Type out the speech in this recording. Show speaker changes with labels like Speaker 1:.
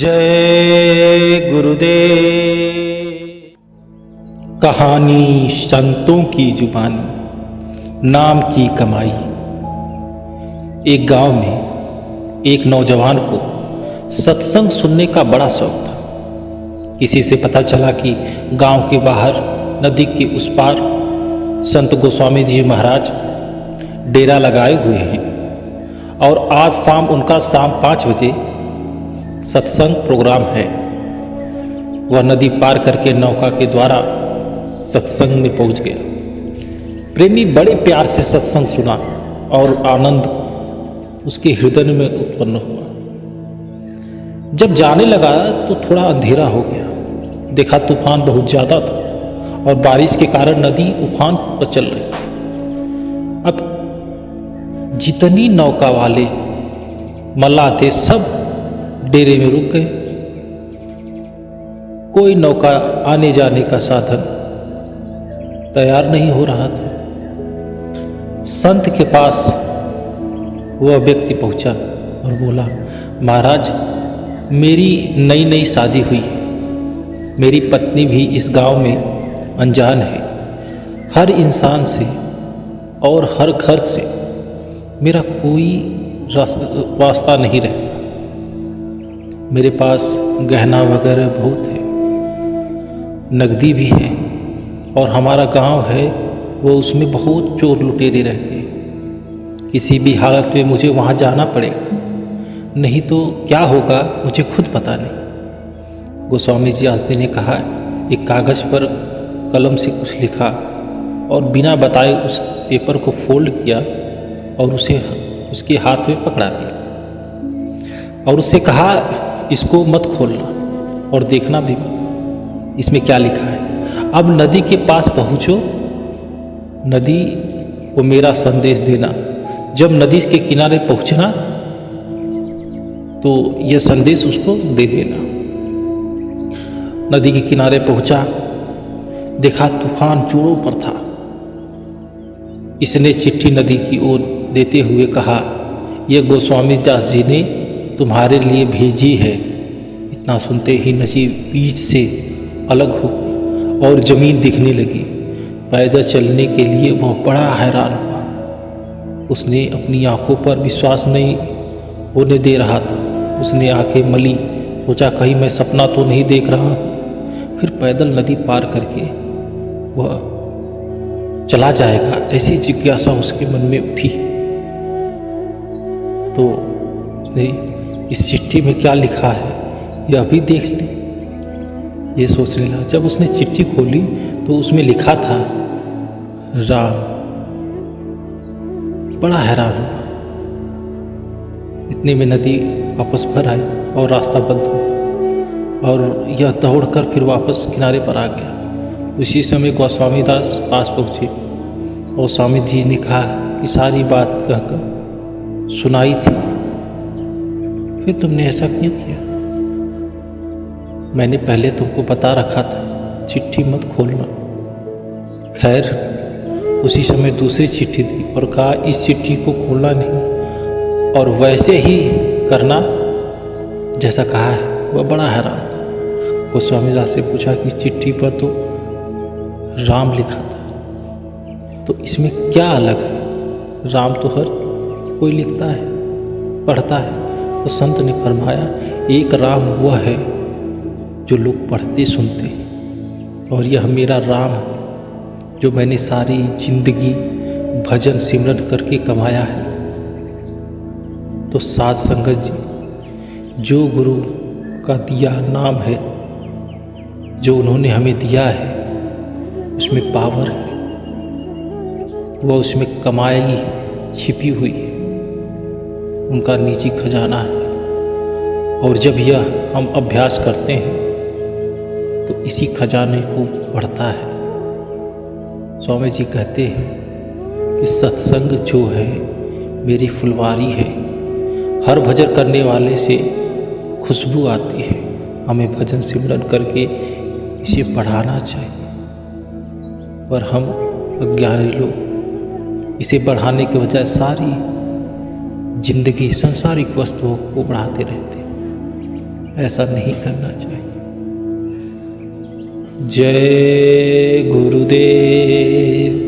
Speaker 1: जय गुरुदेव। कहानी संतों की जुबानी, नाम की कमाई। एक गांव में एक नौजवान को सत्संग सुनने का बड़ा शौक था। किसी से पता चला कि गांव के बाहर नदी के उस पार संत गोस्वामी जी महाराज डेरा लगाए हुए हैं और आज शाम उनका शाम 5 बजे सत्संग प्रोग्राम है। वह नदी पार करके नौका के द्वारा सत्संग में पहुंच गया। प्रेमी बड़े प्यार से सत्संग सुना और आनंद उसके हृदय में उत्पन्न हुआ। जब जाने लगा तो थोड़ा अंधेरा हो गया। देखा तूफान बहुत ज्यादा था और बारिश के कारण नदी उफान पर चल रही थी। अब जितनी नौका वाले मल्लाह थे सब डेरे में रुक गए। कोई नौका आने जाने का साधन तैयार नहीं हो रहा था। संत के पास वह व्यक्ति पहुंचा और बोला, महाराज मेरी नई नई शादी हुई है। मेरी पत्नी भी इस गांव में अनजान है। हर इंसान से और हर घर से मेरा कोई वास्ता नहीं रहता। मेरे पास गहना वगैरह बहुत है, नकदी भी है और हमारा गांव है वो उसमें बहुत चोर लुटेरे रहते हैं। किसी भी हालत में मुझे वहाँ जाना पड़ेगा, नहीं तो क्या होगा मुझे खुद पता नहीं। गोस्वामी जी आते ने कहा, एक कागज़ पर कलम से कुछ लिखा और बिना बताए उस पेपर को फोल्ड किया और उसे उसके हाथ में पकड़ा दिया और उससे कहा, इसको मत खोलना और देखना भी मत, इसमें क्या लिखा है। अब नदी के पास पहुंचो, नदी को मेरा संदेश देना। जब नदी के किनारे पहुंचना तो यह संदेश उसको दे देना। नदी के किनारे पहुंचा, देखा तूफान जोरों पर था। इसने चिट्ठी नदी की ओर देते हुए कहा, यह गोस्वामी दास जी ने तुम्हारे लिए भेजी है। इतना सुनते ही नदी बीच से अलग हो गई और जमीन दिखने लगी। पैदल चलने के लिए वह बड़ा हैरान हुआ। उसने अपनी आंखों पर विश्वास नहीं होने दे रहा था। उसने आंखें मली, सोचा कहीं मैं सपना तो नहीं देख रहा हूँ। फिर पैदल नदी पार करके वह चला जाएगा, ऐसी जिज्ञासा उसके मन में उठी। तो उसने इस चिट्ठी में क्या लिखा है यह अभी देख ले, ये सोचने लगा। जब उसने चिट्ठी खोली तो उसमें लिखा था राम। बड़ा हैरान हुआ। इतने में नदी वापस भर आई और रास्ता बंद हुआ और यह दौड़कर फिर वापस किनारे पर आ गया। उसी समय गोस्वामी दास पास पहुंचे और स्वामी जी ने कहा कि सारी बात कहकर सुनाई थी, फिर तुमने ऐसा क्यों किया? मैंने पहले तुमको बता रखा था चिट्ठी मत खोलना। खैर उसी समय दूसरी चिट्ठी दी और कहा इस चिट्ठी को खोलना नहीं और वैसे ही करना जैसा कहा है। वह बड़ा हैरान था। गोस्वामी दास से पूछा कि चिट्ठी पर तो राम लिखा था, तो इसमें क्या अलग है? राम तो हर कोई लिखता है, पढ़ता है। तो संत ने फरमाया, एक राम वह है जो लोग पढ़ते सुनते हैं और यह मेरा राम है जो मैंने सारी जिंदगी भजन सिमरन करके कमाया है। तो साध संगत जी, जो गुरु का दिया नाम है, जो उन्होंने हमें दिया है, उसमें पावर है, वह उसमें कमाई छिपी हुई है, उनका निजी खजाना है। और जब यह हम अभ्यास करते हैं तो इसी खजाने को बढ़ता है। स्वामी जी कहते हैं कि सत्संग जो है मेरी फुलवारी है। हर भजन करने वाले से खुशबू आती है। हमें भजन सिमरन करके इसे बढ़ाना चाहिए, पर हम अज्ञानी लोग इसे बढ़ाने के बजाय सारी जिंदगी संसारिक वस्तुओं को बढ़ाते रहते हैं। ऐसा नहीं करना चाहिए। जय गुरुदेव।